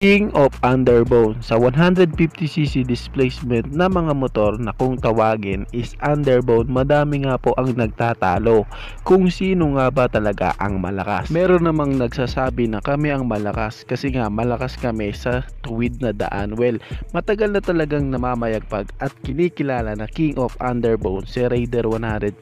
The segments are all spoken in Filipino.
King of Underbone sa 150cc displacement na mga motor na kung tawagin is Underbone, madami nga po ang nagtatalo kung sino nga ba talaga ang malakas. Meron namang nagsasabi na kami ang malakas kasi nga malakas kami sa tuwid na daan. Well, matagal na talagang namamayagpag at kinikilala na King of Underbone si Raider 150.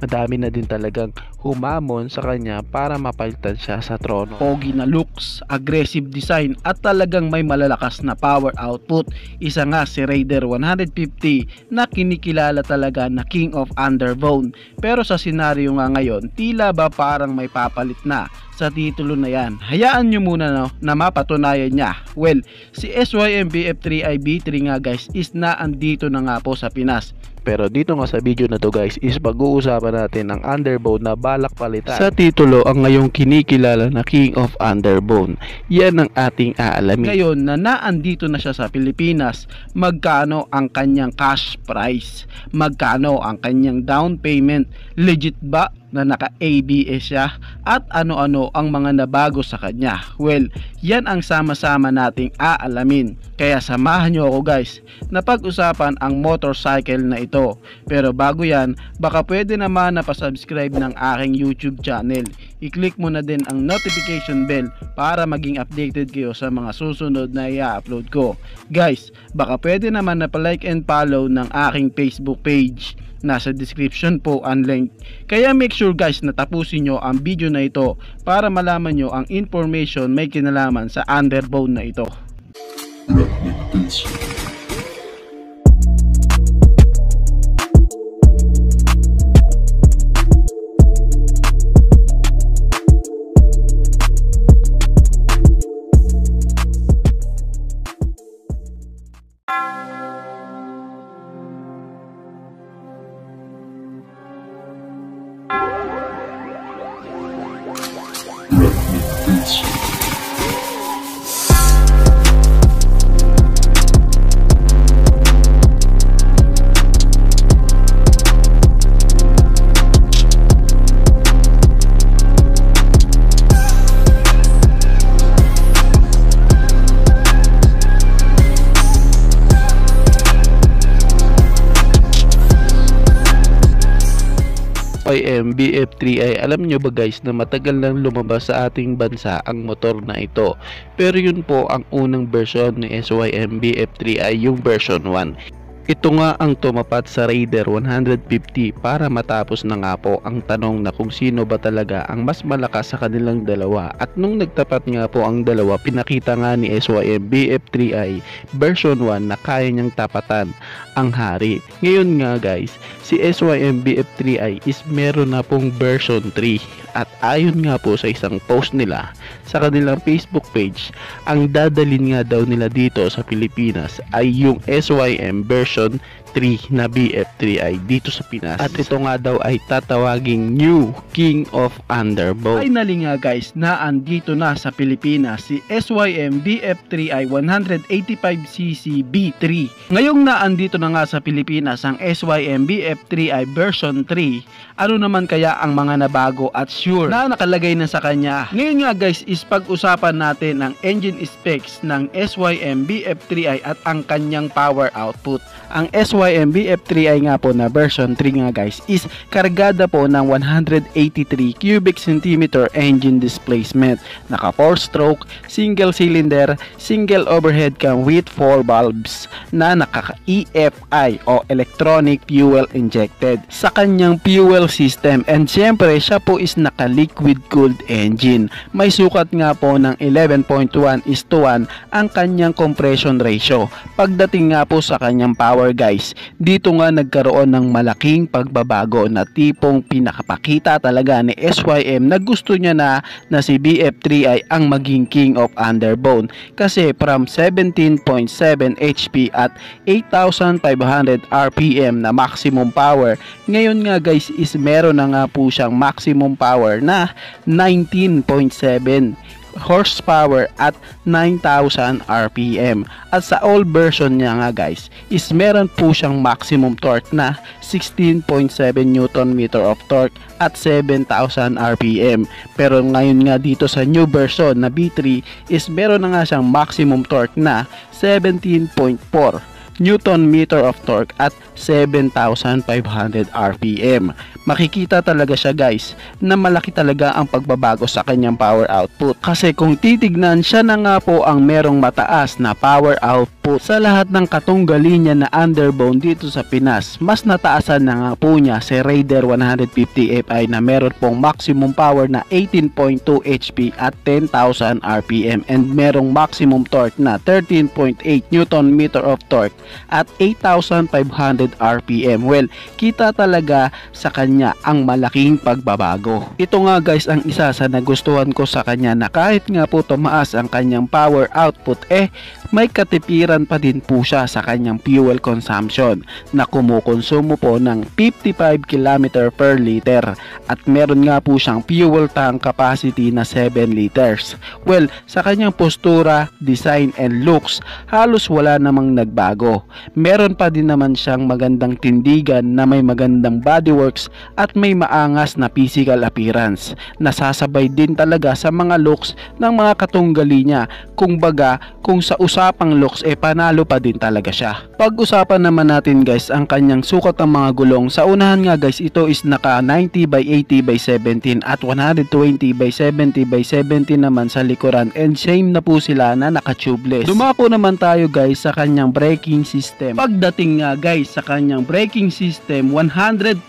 Madami na din talagang humamon sa kanya para mapalitan siya sa trono. Pogi na looks, aggressive design at talagang may malalakas na power output. Isa nga si Raider 150 na kinikilala talaga na King of Underbone. Pero sa senaryo nga ngayon, tila ba parang may papalit na sa titulo na yan. Hayaan nyo muna na mapatunayan niya. Well, si SYM BF3i B3 nga guys is naandito na nga po sa Pinas. Pero dito nga sa video na to guys is pag-uusapan natin ang Underbone na balak palitan sa titulo ang ngayong kinikilala na King of Underbone. Yan ang ating aalamin. Ngayon na naandito na siya sa Pilipinas, magkano ang kanyang cash price? Magkano ang kanyang down payment? Legit ba na naka-ABS siya? At ano-ano ang mga nabago sa kanya? Well, yan ang sama-sama nating aalamin. Kaya samahan nyo ako guys na pag-usapan ang motorcycle na ito. Pero bago yan, baka pwede naman na pa-subscribe ng aking YouTube channel. I-click mo na din ang notification bell para maging updated kayo sa mga susunod na i-upload ko. Guys, baka pwede naman na pa-like and follow ng aking Facebook page. Nasa description po ang link. Kaya make sure guys na tapusin nyo ang video na ito para malaman nyo ang information may kinalaman sa Underbone na ito. SYM BF3i, alam nyo ba guys na matagal nang lumabas sa ating bansa ang motor na ito, pero yun po ang unang version ni SYM BF3i, yung version 1. Ito nga ang tumapat sa Raider 150 para matapos na nga po ang tanong na kung sino ba talaga ang mas malakas sa kanilang dalawa. At nung nagtapat nga po ang dalawa, pinakita nga ni SYM BF3i version 1 na kaya niyang tapatan ang hari. Ngayon nga guys, si SYM BF3i is meron na pong version 3. At ayon nga po sa isang post nila sa kanilang Facebook page, ang dadalhin nga daw nila dito sa Pilipinas ay yung SYM version 3 na BF3i dito sa Pinas. At ito nga daw ay tatawaging new King of Underbone. Finally nga guys, naandito na sa Pilipinas si SYM BF3i 185cc B3. Ngayong naandito na nga sa Pilipinas ang SYM BF3i version 3, ano naman kaya ang mga nabago at sure na nakalagay na sa kanya? Ngayon nga guys is pag-usapan natin ang engine specs ng SYM BF3i at ang kanyang power output. Ang SYM BF3i nga po na version 3 nga guys is kargada po ng 183 cubic centimeter engine displacement. Naka 4-stroke, single cylinder, single overhead cam with 4 valves na naka EFI o electronic fuel injected sa kanyang fuel system. And syempre siya po is naka liquid cooled engine. May sukat nga po ng 11.1:1 ang kanyang compression ratio. Pagdating nga po sa kanyang power guys, dito nga nagkaroon ng malaking pagbabago na tipong pinakapakita talaga ni SYM na gusto niya na si BF3i ang maging King of Underbone. Kasi from 17.7 HP at 8,500 RPM na maximum power, ngayon nga guys is meron na nga po siyang maximum power na 19.7 horsepower at 9,000 RPM. At sa all version niya nga guys is meron po siyang maximum torque na 16.7 Nm of torque at 7,000 RPM. Pero ngayon nga dito sa new version na B3 is meron na nga siyang maximum torque na 17.4 Newton meter of torque at 7,500 RPM. Makikita talaga siya guys na malaki talaga ang pagbabago sa kanyang power output. Kasi kung titignan, siya na nga po ang merong mataas na power output sa lahat ng katunggali niya na underbone dito sa Pinas. Mas nataasan na nga po niya si Raider 150 Fi na meron pong maximum power na 18.2 HP at 10,000 RPM and merong maximum torque na 13.8 Newton meter of torque at 8,500 RPM. Well, kita talaga sa kanya ang malaking pagbabago. Ito nga guys ang isa sa nagustuhan ko sa kanya na kahit nga po tumaas ang kanyang power output may katipiran pa din po siya sa kanyang fuel consumption na kumukonsumo po ng 55 km per liter at meron nga po siyang fuel tank capacity na 7 liters. Well, sa kanyang postura, design and looks, halos wala namang nagbago. Meron pa din naman siyang magandang tindigan na may magandang bodyworks at may maangas na physical appearance. Nasasabay din talaga sa mga looks ng mga katunggali niya. Kumbaga, kung sa usapang looks panalo pa din talaga siya. Pag-usapan naman natin guys ang kanyang sukat ng mga gulong. Sa unahan nga guys, ito is naka 90/80/17 at 120/70/70 naman sa likuran and same na po sila na naka tubeless. Dumako naman tayo guys sa kanyang braking system. Pagdating nga guys sa kanyang braking system, 100%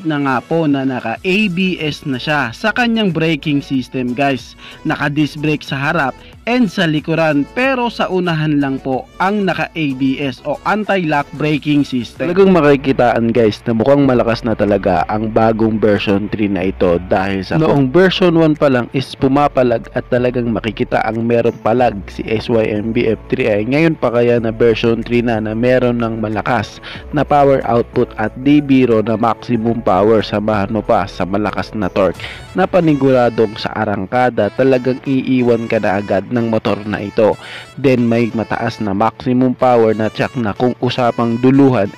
na nga po na naka ABS na siya sa kanyang braking system guys. Naka disc brake sa harap and sa likuran, pero sa unahan lang po ang naka ABS o anti-lock braking system. Talagang makikitaan guys na mukhang malakas na talaga ang bagong version 3 na ito dahil sa noong version 1 pa lang is pumapalag at talagang makikita ang meron palag si SYM BF3i. Ngayon pa kaya na version 3 na meron ng malakas na power output at D0 na maximum power, samahan mo pa sa malakas na torque na paniguradong sa arangkada talagang iiwan ka na agad ng motor na ito. Then may mataas na maximum power na tiyak na kung usapang duluhan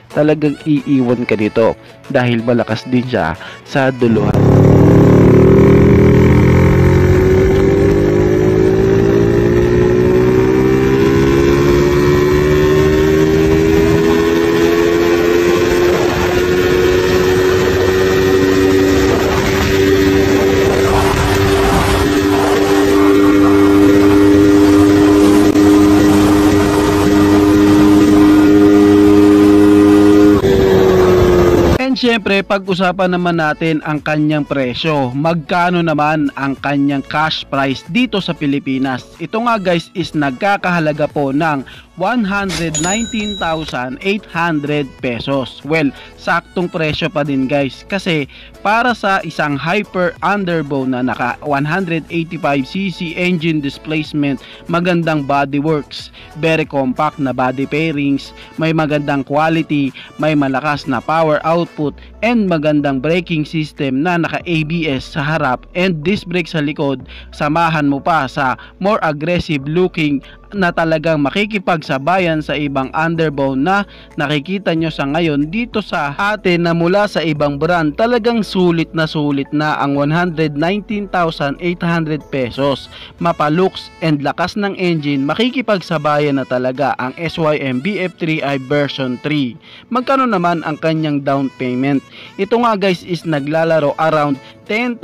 talagang iiwan ka dito dahil malakas din siya sa duluhan. Siyempre, pag-usapan naman natin ang kanyang presyo. Magkano naman ang kanyang cash price dito sa Pilipinas? Ito nga guys is nagkakahalaga po ng 119,800 pesos. Well, saktong presyo pa din guys kasi para sa isang hyper underbone na naka 185cc engine displacement, magandang bodyworks, very compact na body pairings, may magandang quality, may malakas na power output and magandang braking system na naka ABS sa harap and disc brake sa likod, samahan mo pa sa more aggressive looking na talagang makikipagsabayan sa ibang underbone na nakikita nyo sa ngayon dito sa atin na mula sa ibang brand. Talagang sulit na ang 119,800 pesos. Mapalooks and lakas ng engine, makikipagsabayan na talaga ang SYM BF3i version 3. Magkano naman ang kanyang down payment? Ito nga guys is naglalaro around 10,000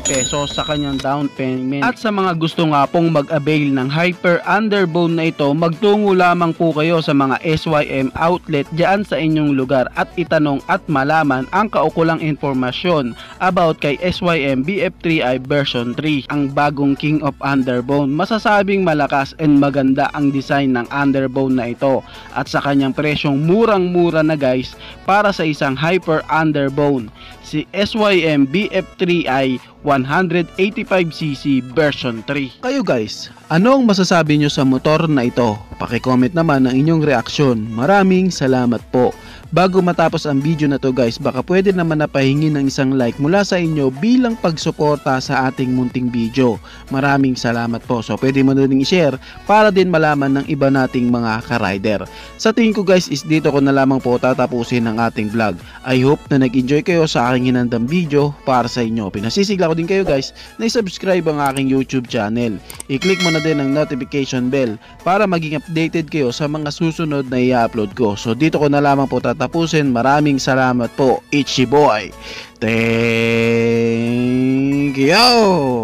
pesos sa kanyang down payment. At sa mga gusto nga pong mag-avail ng hyper underbone na ito, magtungo lamang po kayo sa mga SYM outlet dyan sa inyong lugar at itanong at malaman ang kaukulang informasyon about kay SYM BF3i version 3, ang bagong king of underbone. Masasabing malakas and maganda ang design ng underbone na ito at sa kanyang presyong murang-mura na guys para sa isang hyper underbone, si SYM BF3i 185cc version 3. Kayo guys, ano ang masasabi nyo sa motor na ito? Paki-comment naman ang inyong reaksyon. Maraming salamat po. Bago matapos ang video na to guys, baka pwede naman napahingi ng isang like mula sa inyo bilang pagsuporta sa ating munting video. Maraming salamat po. So pwede mo na rin i-share para din malaman ng iba nating mga ka-rider. Sa tingin ko guys is dito ko na lamang po tatapusin ang ating vlog. I hope na nag-enjoy kayo sa aking hinandang video para sa inyo. Pinasisigla ko din kayo guys na i-subscribe ang aking YouTube channel. I-click mo na din ang notification bell para maging updated kayo sa mga susunod na i-upload ko. So dito ko na lamang po tatapusin. Maraming salamat po. Ichi boy. Thank you.